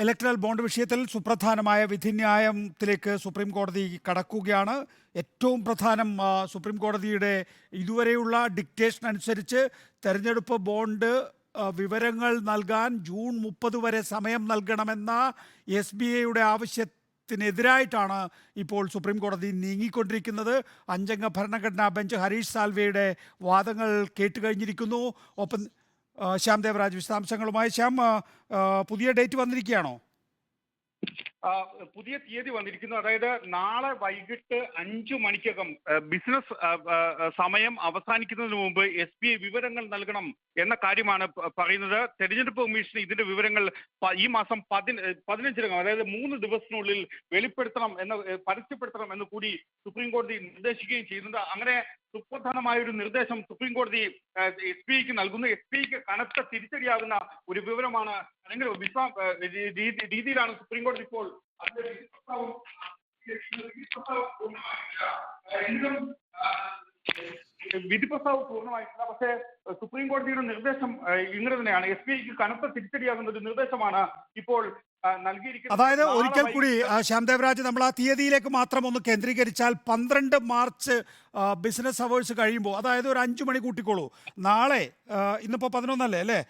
Electoral bond വിഷയത്തിൽ സുപ്രധാനമായ വിധിന്യായത്തിലേക്ക് supreme കോടതി കടക്കുകയാണ്. ഏറ്റവും പ്രധാനം സുപ്രീം കോടതിയുടെ ഇതുവരെയുള്ള ഡിക്റ്റേഷൻ അനുസരിച്ച് തെരഞ്ഞെടുപ്പ് ബോണ്ട് വിവരങ്ങൾ നൽകാൻ ജൂൺ 30 വരെ സമയം നൽകണമെന്ന SBIയുടെ ആവശ്യത്തിനെതിരായിട്ടാണ് ഇപ്പോൾ സുപ്രീം കോടതി നീങ്ങിക്കൊണ്ടിരിക്കുന്നത്. അഞ്ചംഗ ഭരണഘടനാ ബെഞ്ച് ഹരീഷ് സാൽവെയുടെ വാദങ്ങൾ കേട്ടുകഴിഞ്ഞിരിക്കുന്നു. ഒപ്പം ശ്യാം ദേവരാജ് വിശദാംശങ്ങളുമായി. ശ്യാം, പുതിയ ഡേറ്റ് വന്നിരിക്കുകയാണോ? പുതിയ തീയതി വന്നിരിക്കുന്നു. അതായത് നാളെ വൈകിട്ട് 5 മണിക്കകം ബിസിനസ് സമയം അവസാനിക്കുന്നതിന് മുമ്പ് SBI വിവരങ്ങൾ നൽകണം എന്ന കാര്യമാണ് പറയുന്നത്. തെരഞ്ഞെടുപ്പ് കമ്മീഷൻ ഇതിന്റെ വിവരങ്ങൾ ഈ മാസം 15-നകം, അതായത് 3 ദിവസത്തിനുള്ളിൽ പരസ്യപ്പെടുത്തണം എന്ന് കൂടി സുപ്രീം കോടതി നിർദ്ദേശിക്കുകയും ചെയ്യുന്നുണ്ട്. അങ്ങനെ സുപ്രധാനമായ ഒരു നിർദ്ദേശം സുപ്രീം കോടതി SBIക്ക് നൽകുന്നു. SBIക്ക് കനത്ത തിരിച്ചടിയാകുന്ന ഒരു വിവരമാണ്, അല്ലെങ്കിൽ രീതിയിലാണ് സുപ്രീം കോടതി ഇപ്പോൾ വിധി പ്രസ്താവം പൂർണ്ണമായിട്ടില്ല. പക്ഷേ സുപ്രീം കോടതിയുടെ നിർദ്ദേശം ഇങ്ങനെ തന്നെയാണ്. SBIക്ക് കനത്ത തിരിച്ചടിയാകുന്ന ഒരു നിർദ്ദേശമാണ് ഇപ്പോൾ നൽകിയിരിക്കുന്നത്. അതായത് ഒരിക്കൽ കൂടി ശ്യാം ദേവരാജ്, നമ്മൾ ആ തീയതിയിലേക്ക് മാത്രം ഒന്ന് കേന്ദ്രീകരിച്ചാൽ 12 മാർച്ച് ബിസിനസ് അവേഴ്സ് കഴിയുമ്പോൾ, അതായത് ഒരു 5 മണി കൂട്ടിക്കോളൂ. നാളെ ഇന്നിപ്പോൾ 11 അല്ലേ?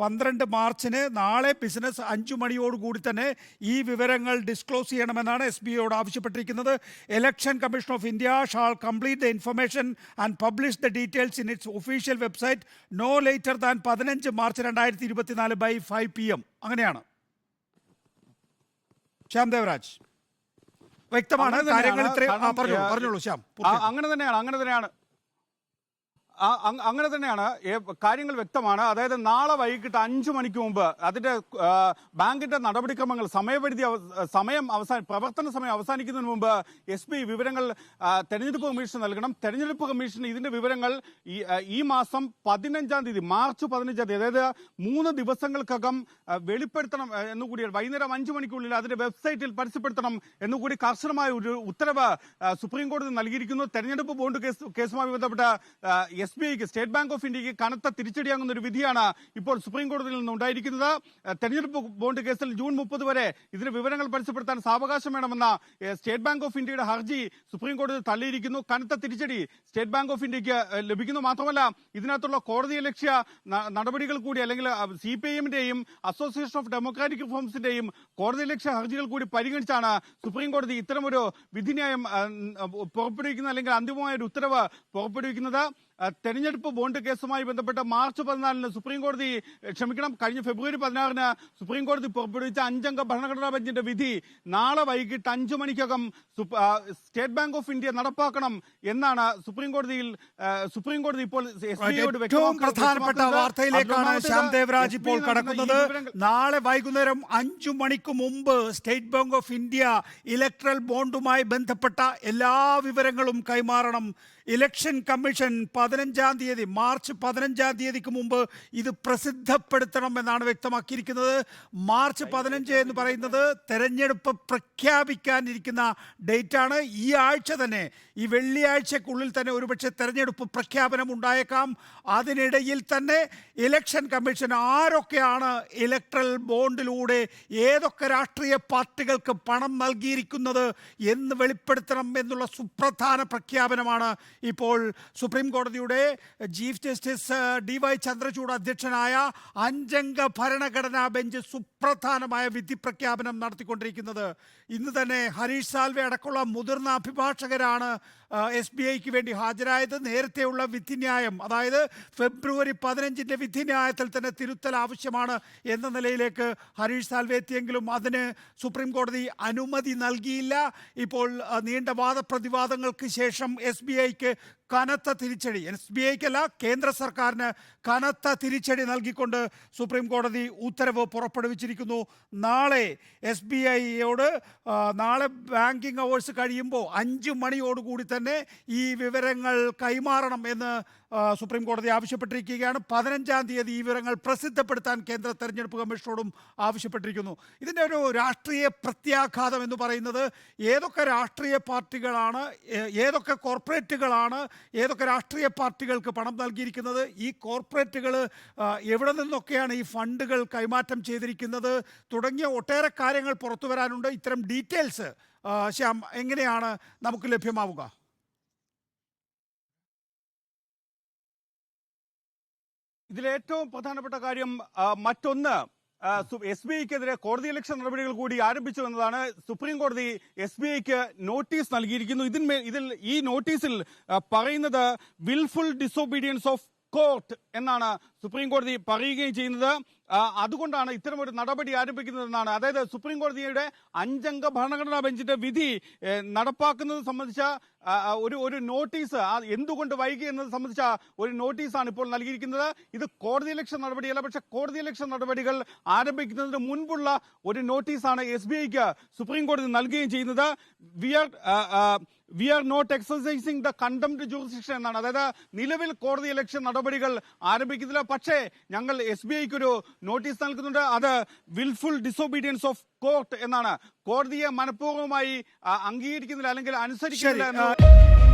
12 മാർച്ചിന് നാളെ ബിസിനസ് 5 മണിയോടുകൂടി തന്നെ ഈ വിവരങ്ങൾ ഡിസ്ക്ലോസ് ചെയ്യണമെന്നാണ് SBIയോട് ആവശ്യപ്പെട്ടിരിക്കുന്നത്. Election commission of India shall complete the information and publish the details in its official website no later than 15 March 2024 by 5 PM. അങ്ങനെയാണ് ശ്യാം ദേവരാജ്. വ്യക്തമാണ് കാര്യങ്ങൾ. പറഞ്ഞോളൂ ശ്യാം. അങ്ങനെ തന്നെയാണ് കാര്യങ്ങൾ വ്യക്തമാണ്. അതായത് നാളെ വൈകിട്ട് 5 മണിക്ക് മുമ്പ് അതിന്റെ ബാങ്കിന്റെ നടപടിക്രമങ്ങൾ പ്രവർത്തന സമയം അവസാനിക്കുന്നതിന് മുമ്പ് SBI വിവരങ്ങൾ തെരഞ്ഞെടുപ്പ് കമ്മീഷൻ നൽകണം. തെരഞ്ഞെടുപ്പ് കമ്മീഷൻ ഇതിന്റെ വിവരങ്ങൾ ഈ മാസം 15-ാം തീയതി, മാർച്ച് 15-ാം തീയതി, അതായത് 3 ദിവസങ്ങൾക്കകം വെളിപ്പെടുത്തണം എന്നുകൂടി, വൈകുന്നേരം 5 മണിക്കുള്ളിൽ അതിന്റെ വെബ്സൈറ്റിൽ പരസ്യപ്പെടുത്തണം എന്നുകൂടി കർശനമായ ഒരു ഉത്തരവ് സുപ്രീം കോടതി നൽകിയിരിക്കുന്നു. തെരഞ്ഞെടുപ്പ് ബോണ്ട് കേസുമായി ബന്ധപ്പെട്ട SBIക്ക്, സ്റ്റേറ്റ് ബാങ്ക് ഓഫ് ഇന്ത്യക്ക് കനത്ത തിരിച്ചടിയാകുന്ന ഒരു വിധിയാണ് ഇപ്പോൾ സുപ്രീം കോടതിയിൽ നിന്ന് ഉണ്ടായിരിക്കുന്നത്. തെരഞ്ഞെടുപ്പ് ബോണ്ട് കേസിൽ ജൂൺ 30 വരെ ഇതിന് വിവരങ്ങൾ പരസ്യപ്പെടുത്താൻ സാവകാശം വേണമെന്ന സ്റ്റേറ്റ് ബാങ്ക് ഓഫ് ഇന്ത്യയുടെ ഹർജി സുപ്രീം കോടതി തള്ളിയിരിക്കുന്നു. കനത്ത തിരിച്ചടി സ്റ്റേറ്റ് ബാങ്ക് ഓഫ് ഇന്ത്യക്ക് ലഭിക്കുന്നു. മാത്രമല്ല, ഇതിനകത്തുള്ള കോടതി ലക്ഷ്യ നടപടികൾ കൂടി, അല്ലെങ്കിൽ CPIMന്റെയും അസോസിയേഷൻ ഓഫ് ഡെമോക്രാറ്റിക് റിഫോംസിന്റെയും കോടതി ലക്ഷ്യ ഹർജികൾ കൂടി പരിഗണിച്ചാണ് സുപ്രീം കോടതി ഇത്തരമൊരു വിധിന്യായം പുറപ്പെടുവിക്കുന്നത്, അല്ലെങ്കിൽ അന്തിമമായ ഒരു ഉത്തരവ് പുറപ്പെടുവിക്കുന്നത്. തെരഞ്ഞെടുപ്പ് ബോണ്ട് കേസുമായി ബന്ധപ്പെട്ട മാർച്ച് 14-ന് കഴിഞ്ഞ ഫെബ്രുവരി 16-ന് സുപ്രീം കോടതി പുറപ്പെടുവിച്ച 5-അംഗ ഭരണഘടനാ ബെഞ്ചിന്റെ വിധി നാളെ വൈകിട്ട് 5 മണിക്കകം സ്റ്റേറ്റ് ബാങ്ക് ഓഫ് ഇന്ത്യ നടപ്പാക്കണം എന്നാണ് സുപ്രീം കോടതി ഇപ്പോൾ SBIയോട് ഏറ്റവും പ്രധാനപ്പെട്ട വാർത്തയിലേക്കാണ് ശ്യാം ദേവരാജ് ഇപ്പോൾ കടക്കുന്നത്. നാളെ വൈകുന്നേരം 5 മണിക്ക് മുമ്പ് State Bank of India electoral ബോണ്ടുമായി ബന്ധപ്പെട്ട എല്ലാ വിവരങ്ങളും കൈമാറണം. ഇലക്ഷൻ കമ്മീഷൻ 15-ാം തീയതി, മാർച്ച് 15-ാം തീയതിക്ക് മുമ്പ് ഇത് പ്രസിദ്ധപ്പെടുത്തണം എന്നാണ് വ്യക്തമാക്കിയിരിക്കുന്നത്. മാർച്ച് 15 എന്ന് പറയുന്നത് തെരഞ്ഞെടുപ്പ് പ്രഖ്യാപിക്കാനിരിക്കുന്ന ഡേറ്റാണ്. ഈ ആഴ്ച തന്നെ, ഈ വെള്ളിയാഴ്ചക്കുള്ളിൽ തന്നെ ഒരുപക്ഷെ തെരഞ്ഞെടുപ്പ് പ്രഖ്യാപനം ഉണ്ടായേക്കാം. അതിനിടയിൽ തന്നെ ഇലക്ഷൻ കമ്മീഷൻ ആരൊക്കെയാണ് ഇലക്ട്രൽ ബോണ്ടിലൂടെ ഏതൊക്കെ രാഷ്ട്രീയ പാർട്ടികൾക്ക് പണം നൽകിയിരിക്കുന്നത് എന്ന് വെളിപ്പെടുത്തണം എന്നുള്ള സുപ്രധാന പ്രഖ്യാപനമാണ് ഇപ്പോൾ സുപ്രീം കോടതിയുടെ ചീഫ് ജസ്റ്റിസ് DY ചന്ദ്രചൂഡ് അധ്യക്ഷനായ 5-അംഗ ഭരണഘടനാ ബെഞ്ച് സുപ്രധാനമായ വിധി പ്രഖ്യാപനം നടത്തിക്കൊണ്ടിരിക്കുന്നത്. ഇന്ന് തന്നെ ഹരീഷ് സാൽവെ അടക്കമുള്ള മുതിർന്ന അഭിഭാഷകരാണ് SBIക്ക് വേണ്ടി ഹാജരായത്. നേരത്തെയുള്ള വിധിന്യായം, അതായത് ഫെബ്രുവരി 15-ന്റെ വിധിന്യായത്തിൽ തന്നെ തിരുത്തൽ ആവശ്യമാണ് എന്ന നിലയിലേക്ക് ഹരീഷ് സാൽവെ എത്തിയെങ്കിലും അതിന് സുപ്രീം കോടതി അനുമതി നൽകിയില്ല. ഇപ്പോൾ നീണ്ട വാദപ്രതിവാദങ്ങൾക്ക് ശേഷം SBIക്ക് കനത്ത തിരിച്ചടി, SBIക്കല്ല കേന്ദ്ര സർക്കാരിന് കനത്ത തിരിച്ചടി നൽകിക്കൊണ്ട് സുപ്രീം കോടതി ഉത്തരവ് പുറപ്പെടുവിച്ചിരിക്കുന്നു. നാളെ SBIയോട് നാളെ ബാങ്കിങ് അവേഴ്സ് കഴിയുമ്പോൾ 5 മണിയോടുകൂടി തന്നെ ഈ വിവരങ്ങൾ കൈമാറണം എന്ന് സുപ്രീം കോടതി ആവശ്യപ്പെട്ടിരിക്കുകയാണ്. 15-ാം തീയതി ഈ വിവരങ്ങൾ പ്രസിദ്ധപ്പെടുത്താൻ കേന്ദ്ര തെരഞ്ഞെടുപ്പ് കമ്മീഷനോടും ആവശ്യപ്പെട്ടിരിക്കുന്നു. ഇതിൻ്റെ ഒരു രാഷ്ട്രീയ പ്രത്യാഘാതം എന്ന് പറയുന്നത് ഏതൊക്കെ രാഷ്ട്രീയ പാർട്ടികളാണ്, ഏതൊക്കെ കോർപ്പറേറ്റുകളാണ് ഏതൊക്കെ രാഷ്ട്രീയ പാർട്ടികൾക്ക് പണം നൽകിയിരിക്കുന്നത്, ഈ കോർപ്പറേറ്റുകൾ എവിടെ നിന്നൊക്കെയാണ് ഈ ഫണ്ടുകൾ കൈമാറ്റം ചെയ്തിരിക്കുന്നത് തുടങ്ങിയ ഒട്ടേറെ കാര്യങ്ങൾ പുറത്തു വരാനുണ്ട്. ഇത്തരം ഡീറ്റെയിൽസ് ശ്യാം എങ്ങനെയാണ് നമുക്ക് ലഭ്യമാവുക? ഇതിലേറ്റവും പ്രധാനപ്പെട്ട കാര്യം മറ്റൊന്ന്, എസ് ബി ഐക്കെതിരെ കോടതിയലക്ഷ്യ നടപടികൾ കൂടി ആരംഭിച്ചു എന്നതാണ്. സുപ്രീം കോടതി എസ് ബി ഐക്ക് നോട്ടീസ് നൽകിയിരിക്കുന്നു. ഈ നോട്ടീസിൽ പറയുന്നത് വിൽഫുൾ ഡിസൊബീഡിയൻസ് ഓഫ് കോർട്ട് എന്നാണ് സുപ്രീം കോടതി പറയുകയും ചെയ്യുന്നത്. അതുകൊണ്ടാണ് ഇത്തരമൊരു നടപടി ആരംഭിക്കുന്നതെന്നാണ്. അതായത് സുപ്രീം കോടതിയുടെ 5 അംഗ ഭരണഘടനാ ബെഞ്ചിന്റെ വിധി നടപ്പാക്കുന്നത് സംബന്ധിച്ച ഒരു നോട്ടീസ്, എന്തുകൊണ്ട് വൈകി എന്നത് സംബന്ധിച്ച ഒരു നോട്ടീസാണ് ഇപ്പോൾ നൽകിയിരിക്കുന്നത്. ഇത് കോടതിയലക്ഷ്യ നടപടിയല്ല, പക്ഷെ കോടതിയലക്ഷ്യ നടപടികൾ ആരംഭിക്കുന്നതിന് മുൻപുള്ള ഒരു നോട്ടീസാണ് എസ് ബി ഐക്ക് സുപ്രീം കോടതി നൽകുകയും ചെയ്യുന്നത്. We are not exercising the contempt jurisdiction എന്നാണ്. അതായത് നിലവിൽ കോടതിയലക്ഷ്യ നടപടികൾ ആരംഭിക്കുന്നില്ല, പക്ഷേ ഞങ്ങൾ എസ് ബി ഐക്ക് ഒരു നോട്ടീസ് നൽകുന്നുണ്ട്. അത് വിൽഫുൾ ഡിസൊബീഡിയൻസ് ഓഫ് കോർട്ട് എന്നാണ്. കോടതിയെ മനഃപൂർവ്വമായി അംഗീകരിക്കുന്നില്ല അല്ലെങ്കിൽ അനുസരിക്കുന്നില്ല എന്ന്